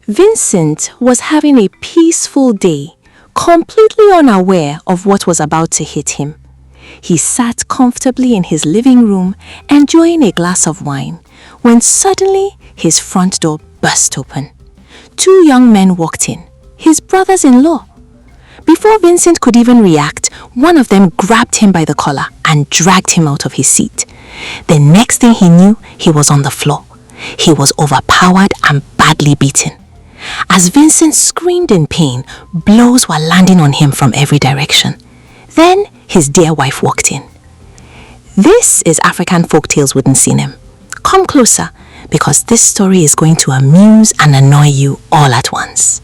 Vincent was having a peaceful day, completely unaware of what was about to hit him. He sat comfortably in his living room, enjoying a glass of wine, when suddenly his front door burst open. Two young men walked in, his brothers-in-law. Before Vincent could even react, one of them grabbed him by the collar and dragged him out of his seat. The next thing he knew, he was on the floor. He was overpowered and badly beaten. As Vincent screamed in pain, blows were landing on him from every direction. Then his dear wife walked in. This is African Folktales with Nsinem. Come closer, because this story is going to amuse and annoy you all at once.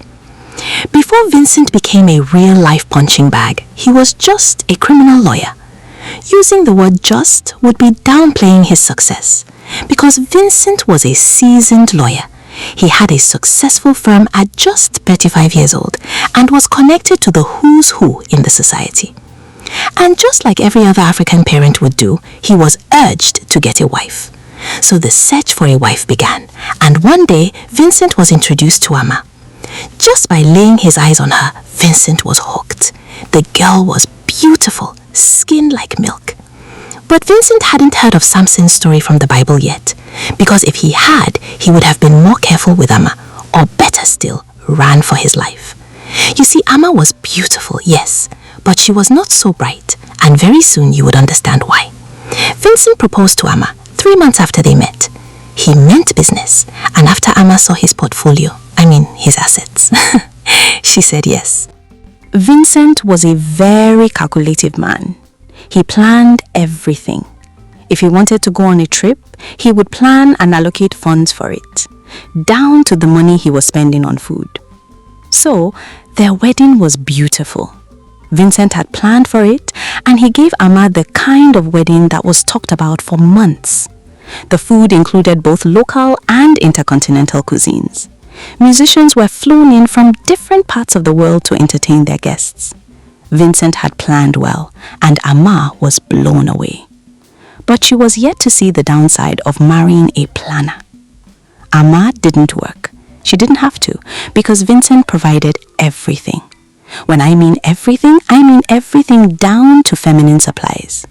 Before Vincent became a real-life punching bag, he was just a criminal lawyer. Using the word just would be downplaying his success, because Vincent was a seasoned lawyer. He had a successful firm at just 35 years old and was connected to the who's who in the society. And just like every other African parent would do, he was urged to get a wife. So the search for a wife began, and one day Vincent was introduced to Ama. Just by laying his eyes on her, Vincent was hooked. The girl was beautiful, skin like milk. But Vincent hadn't heard of Samson's story from the Bible yet, because if he had, he would have been more careful with Ama, or better still, ran for his life. You see, Ama was beautiful, yes, but she was not so bright, and very soon you would understand why. Vincent proposed to Ama 3 months after they met. He meant business, and after Ama saw his portfolio, his assets, she said yes. Vincent was a very calculative man. He planned everything. If he wanted to go on a trip, he would plan and allocate funds for it, down to the money he was spending on food. So, their wedding was beautiful. Vincent had planned for it, and he gave Ama the kind of wedding that was talked about for months. The food included both local and intercontinental cuisines. Musicians were flown in from different parts of the world to entertain their guests. Vincent had planned well, and Ama was blown away. But she was yet to see the downside of marrying a planner. Ama didn't work. She didn't have to, because Vincent provided everything. When I mean everything down to feminine supplies.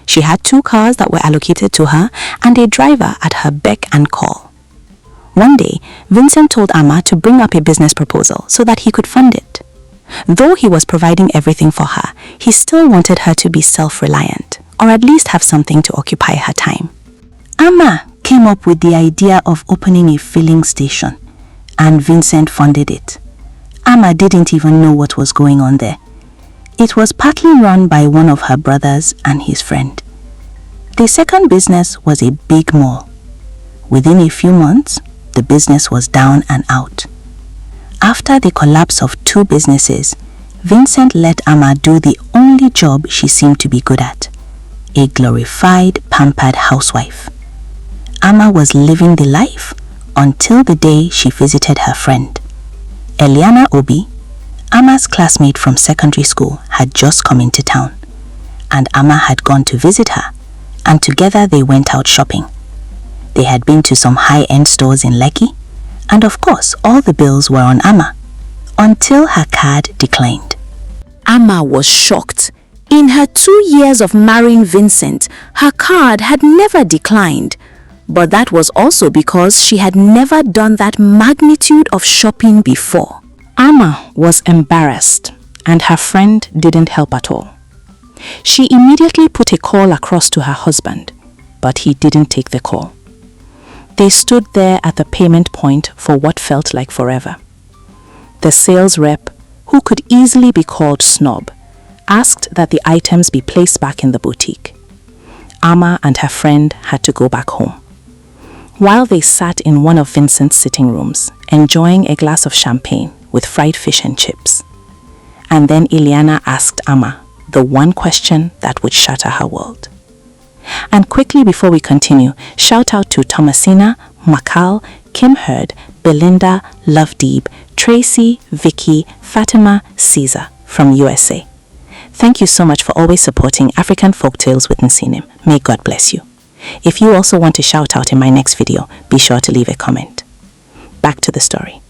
She had 2 cars that were allocated to her and a driver at her beck and call. One day, Vincent told Ama to bring up a business proposal so that he could fund it. Though he was providing everything for her, he still wanted her to be self-reliant, or at least have something to occupy her time. Ama came up with the idea of opening a filling station, and Vincent funded it. Ama didn't even know what was going on there. It was partly run by one of her brothers and his friend. The second business was a big mall. Within a few months, the business was down and out. After the collapse of 2 businesses, Vincent let Ama do the only job she seemed to be good at, a glorified, pampered housewife. Ama was living the life until the day she visited her friend. Eliana Obi, Ama's classmate from secondary school, had just come into town, and Ama had gone to visit her, and together they went out shopping. They had been to some high-end stores in Lekki, and of course all the bills were on Ama, until her card declined. Ama was shocked. In her 2 years of marrying Vincent, her card had never declined. But that was also because she had never done that magnitude of shopping before. Ama was embarrassed, and her friend didn't help at all. She immediately put a call across to her husband, but he didn't take the call. They stood there at the payment point for what felt like forever. The sales rep, who could easily be called snob, asked that the items be placed back in the boutique. Ama and her friend had to go back home. While they sat in one of Vincent's sitting rooms, enjoying a glass of champagne with fried fish and chips. And then Eliana asked Ama the one question that would shatter her world. And quickly before we continue, shout out to Thomasina, Makal, Kim Hurd, Belinda, Lovedeep, Tracy, Vicky, Fatima, Caesar from USA. Thank you so much for always supporting African Folktales with Nsinem. May God bless you. If you also want to shout out in my next video, be sure to leave a comment. Back to the story.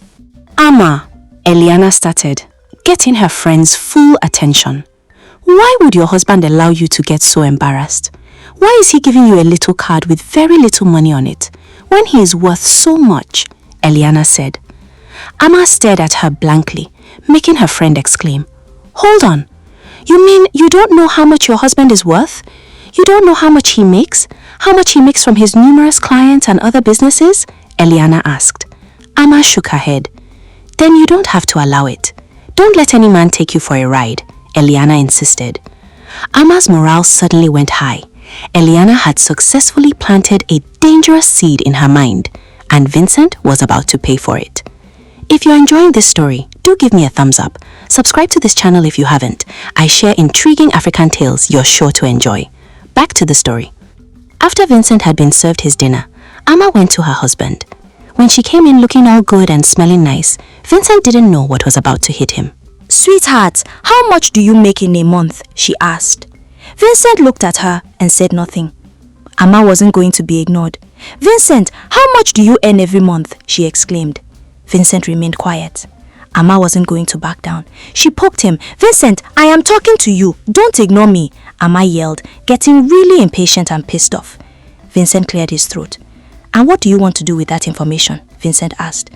Eliana started, getting her friend's full attention. Why would your husband allow you to get so embarrassed? Why is he giving you a little card with very little money on it, when he is worth so much? Eliana said. Ama stared at her blankly, making her friend exclaim, Hold on, you mean you don't know how much your husband is worth? You don't know how much he makes? How much he makes from his numerous clients and other businesses? Eliana asked. Ama shook her head. Then you don't have to allow it. Don't let any man take you for a ride, Eliana insisted. Ama's morale suddenly went high. Eliana had successfully planted a dangerous seed in her mind, and Vincent was about to pay for it. If you're enjoying this story, do give me a thumbs up. Subscribe to this channel if you haven't. I share intriguing African tales you're sure to enjoy. Back to the story. After Vincent had been served his dinner, Ama went to her husband. When she came in looking all good and smelling nice, Vincent didn't know what was about to hit him. Sweetheart, how much do you make in a month? She asked. Vincent looked at her and said nothing. Ama wasn't going to be ignored. Vincent, how much do you earn every month? She exclaimed. Vincent remained quiet. Ama wasn't going to back down. She poked him. Vincent, I am talking to you. Don't ignore me, Ama yelled, getting really impatient and pissed off. Vincent cleared his throat. And what do you want to do with that information? Vincent asked.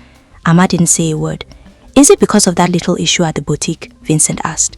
Ama didn't say a word. Is it because of that little issue at the boutique? Vincent asked.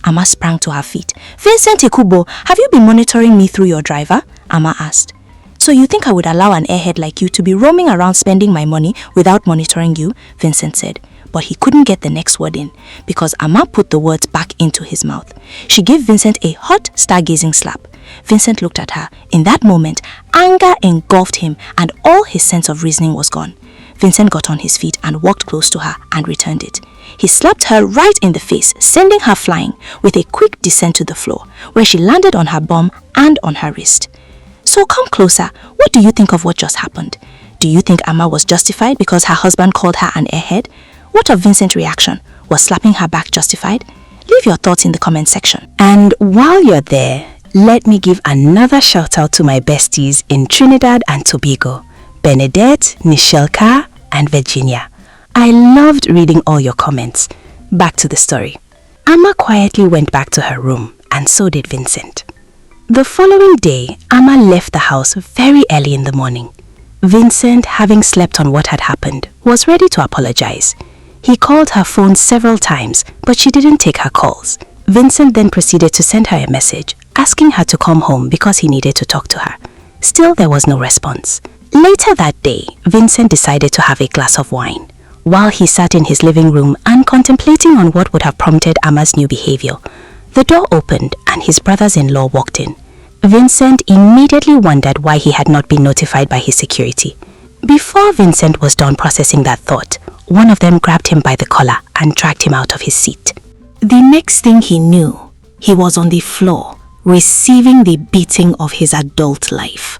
Ama sprang to her feet. Vincent Ikubo, have you been monitoring me through your driver? Ama asked. So you think I would allow an airhead like you to be roaming around spending my money without monitoring you? Vincent said. But he couldn't get the next word in because Ama put the words back into his mouth. She gave Vincent a hot, stargazing slap. Vincent looked at her. In that moment, anger engulfed him and all his sense of reasoning was gone. Vincent got on his feet and walked close to her and returned it. He slapped her right in the face, sending her flying with a quick descent to the floor, where she landed on her bum and on her wrist. So come closer. What do you think of what just happened? Do you think Ama was justified because her husband called her an airhead? What of Vincent's reaction? Was slapping her back justified? Leave your thoughts in the comment section. And while you're there, let me give another shout out to my besties in Trinidad and Tobago, Benedette, Nishelka, and Virginia. I loved reading all your comments. Back to the story. Ama quietly went back to her room, and so did Vincent. The following day, Ama left the house very early in the morning. Vincent, having slept on what had happened, was ready to apologize. He called her phone several times, but she didn't take her calls. Vincent then proceeded to send her a message, asking her to come home because he needed to talk to her. Still, there was no response. Later that day, Vincent decided to have a glass of wine. While he sat in his living room and contemplating on what would have prompted Ama's new behavior, the door opened and his brothers-in-law walked in. Vincent immediately wondered why he had not been notified by his security. Before Vincent was done processing that thought, one of them grabbed him by the collar and dragged him out of his seat. The next thing he knew, he was on the floor, receiving the beating of his adult life.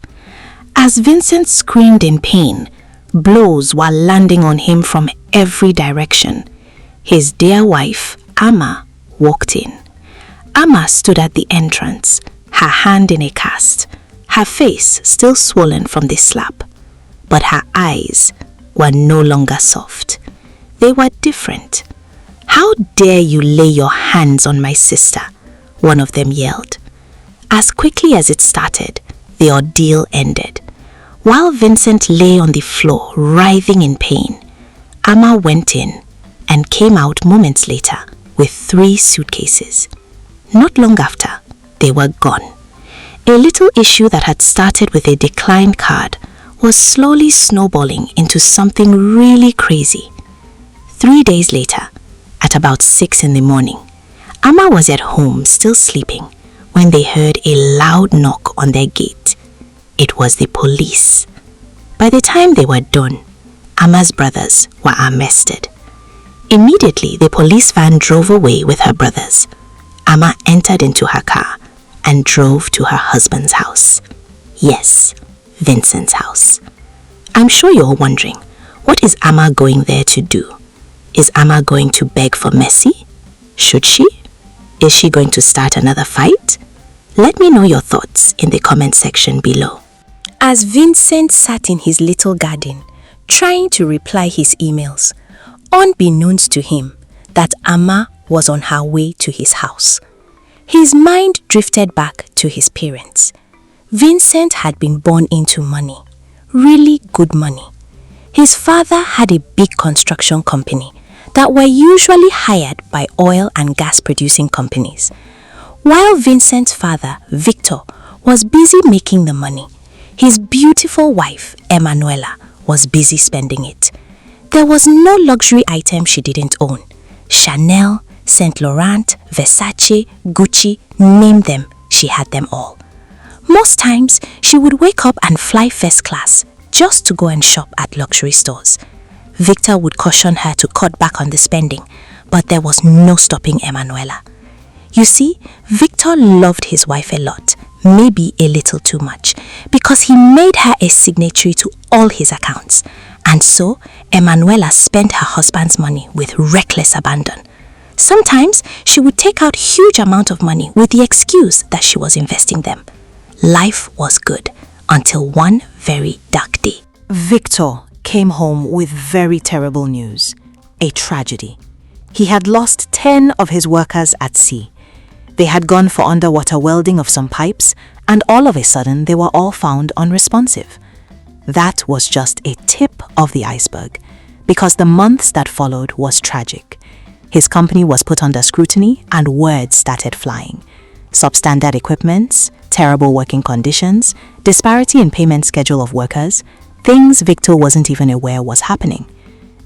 As Vincent screamed in pain, blows were landing on him from every direction. His dear wife, Ama, walked in. Ama stood at the entrance, her hand in a cast, her face still swollen from the slap. But her eyes were no longer soft. They were different. "How dare you lay your hands on my sister?" one of them yelled. As quickly as it started, the ordeal ended. While Vincent lay on the floor, writhing in pain, Ama went in and came out moments later with 3 suitcases. Not long after, they were gone. A little issue that had started with a declined card was slowly snowballing into something really crazy. 3 days later, at about 6 in the morning, Ama was at home still sleeping when they heard a loud knock on their gate. It was the police. By the time they were done, Ama's brothers were arrested. Immediately, the police van drove away with her brothers. Ama entered into her car and drove to her husband's house. Yes, Vincent's house. I'm sure you're wondering, what is Ama going there to do? Is Ama going to beg for mercy? Should she? Is she going to start another fight? Let me know your thoughts in the comment section below. As Vincent sat in his little garden, trying to reply his emails, unbeknownst to him, that Ama was on her way to his house. His mind drifted back to his parents. Vincent had been born into money, really good money. His father had a big construction company that were usually hired by oil and gas producing companies. While Vincent's father, Victor, was busy making the money, his beautiful wife, Emanuela, was busy spending it. There was no luxury item she didn't own. Chanel, Saint Laurent, Versace, Gucci, name them, she had them all. Most times, she would wake up and fly first class just to go and shop at luxury stores. Victor would caution her to cut back on the spending, but there was no stopping Emanuela. You see, Victor loved his wife a lot, maybe a little too much, because he made her a signatory to all his accounts. And so, Emanuela spent her husband's money with reckless abandon. Sometimes, she would take out huge amount of money with the excuse that she was investing them. Life was good until one very dark day. Victor came home with very terrible news, a tragedy. He had lost 10 of his workers at sea. They had gone for underwater welding of some pipes, and all of a sudden they were all found unresponsive. That was just a tip of the iceberg, because the months that followed was tragic. His company was put under scrutiny and words started flying. Substandard equipments, terrible working conditions, disparity in payment schedule of workers, things Victor wasn't even aware was happening.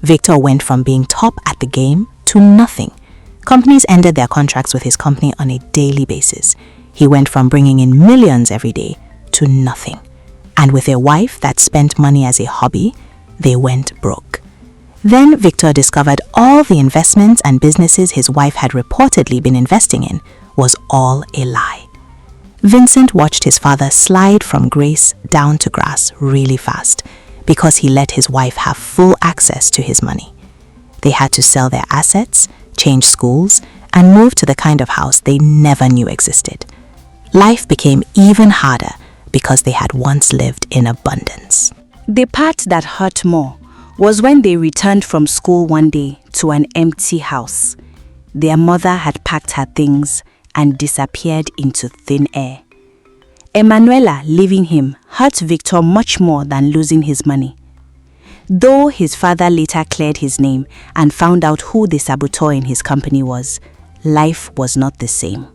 Victor went from being top at the game to nothing. Companies ended their contracts with his company on a daily basis. He went from bringing in millions every day to nothing. And with a wife that spent money as a hobby, they went broke. Then Victor discovered all the investments and businesses his wife had reportedly been investing in was all a lie. Vincent watched his father slide from grace down to grass really fast because he let his wife have full access to his money. They had to sell their assets, change schools, and move to the kind of house they never knew existed. Life became even harder because they had once lived in abundance. The part that hurt more was when they returned from school one day to an empty house. Their mother had packed her things and disappeared into thin air. Emanuela leaving him hurt Victor much more than losing his money. Though his father later cleared his name and found out who the saboteur in his company was, life was not the same.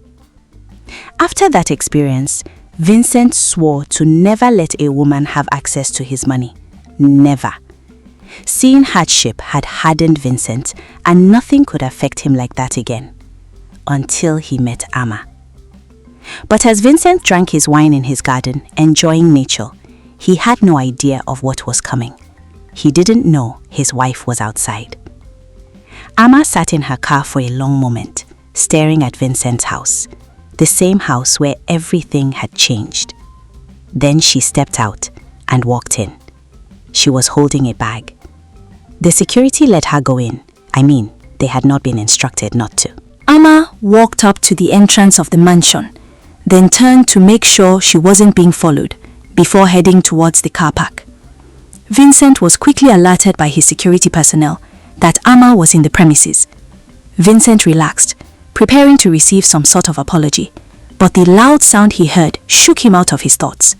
After that experience, Vincent swore to never let a woman have access to his money. Never. Seeing hardship had hardened Vincent, and nothing could affect him like that again. Until he met Ama. But as Vincent drank his wine in his garden, enjoying nature, he had no idea of what was coming. He didn't know his wife was outside. Ama sat in her car for a long moment, staring at Vincent's house, the same house where everything had changed. Then she stepped out and walked in. She was holding a bag. The security let her go in. They had not been instructed not to. Ama walked up to the entrance of the mansion, then turned to make sure she wasn't being followed before heading towards the car park. Vincent was quickly alerted by his security personnel that Ama was in the premises. Vincent relaxed, preparing to receive some sort of apology, but the loud sound he heard shook him out of his thoughts.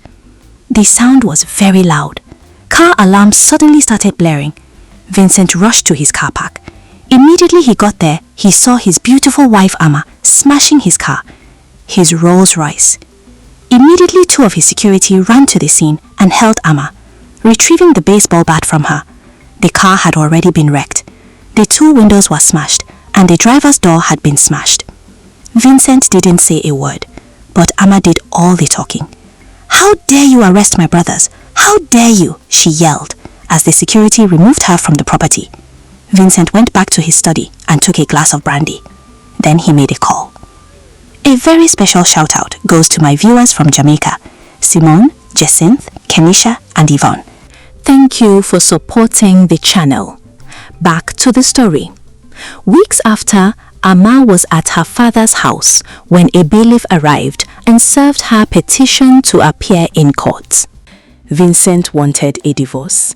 The sound was very loud. Car alarms suddenly started blaring. Vincent rushed to his car park. Immediately he got there, he saw his beautiful wife Ama smashing his car, his Rolls Royce. Immediately 2 of his security ran to the scene and held Ama, retrieving the baseball bat from her. The car had already been wrecked. The 2 windows were smashed and the driver's door had been smashed. Vincent didn't say a word, but Ama did all the talking. "How dare you arrest my brothers? How dare you?" she yelled as the security removed her from the property. Vincent went back to his study and took a glass of brandy. Then he made a call. A very special shout out goes to my viewers from Jamaica, Simone, Jacinth, Kenisha, and Yvonne. Thank you for supporting the channel. Back to the story. Weeks after, Ama was at her father's house when a bailiff arrived and served her petition to appear in court. Vincent wanted a divorce.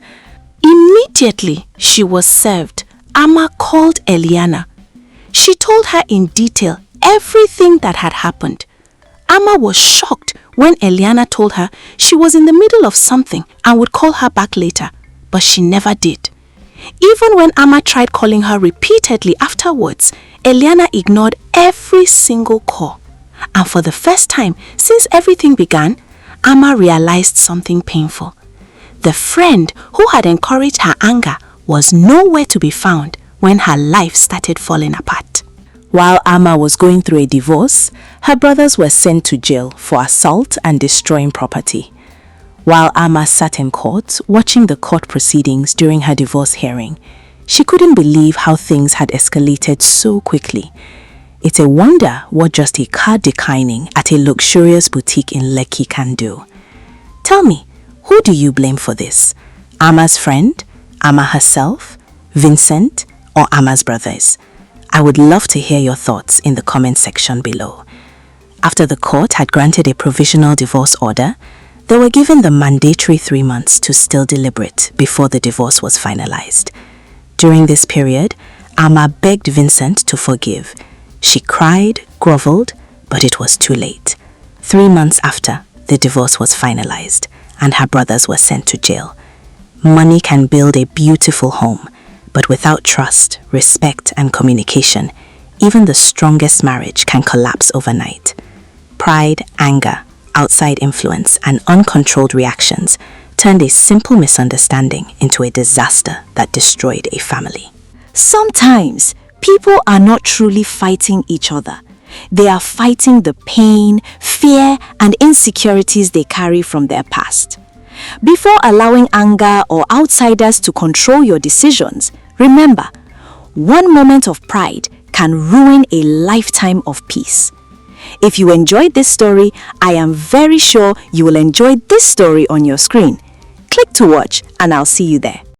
Immediately she was served, Ama called Eliana. She told her in detail everything that had happened. Ama was shocked when Eliana told her she was in the middle of something and would call her back later, but she never did. Even when Ama tried calling her repeatedly afterwards, Eliana ignored every single call. And for the first time since everything began, Ama realized something painful. The friend who had encouraged her anger was nowhere to be found when her life started falling apart. While Ama was going through a divorce, her brothers were sent to jail for assault and destroying property. While Ama sat in court, watching the court proceedings during her divorce hearing, she couldn't believe how things had escalated so quickly. It's a wonder what just a car declining at a luxurious boutique in Lekki can do. Tell me, who do you blame for this? Ama's friend, Ama herself, Vincent, or Ama's brothers? I would love to hear your thoughts in the comment section below. After the court had granted a provisional divorce order, they were given the mandatory 3 months to still deliberate before the divorce was finalized. During this period, Ama begged Vincent to forgive. She cried, groveled, but it was too late. 3 months after, the divorce was finalized and her brothers were sent to jail. Money can build a beautiful home, but without trust, respect, and communication, even the strongest marriage can collapse overnight. Pride, anger, outside influence, and uncontrolled reactions turned a simple misunderstanding into a disaster that destroyed a family. Sometimes, people are not truly fighting each other. They are fighting the pain, fear, and insecurities they carry from their past. Before allowing anger or outsiders to control your decisions, remember, one moment of pride can ruin a lifetime of peace. If you enjoyed this story, I am very sure you will enjoy this story on your screen. Click to watch and I'll see you there.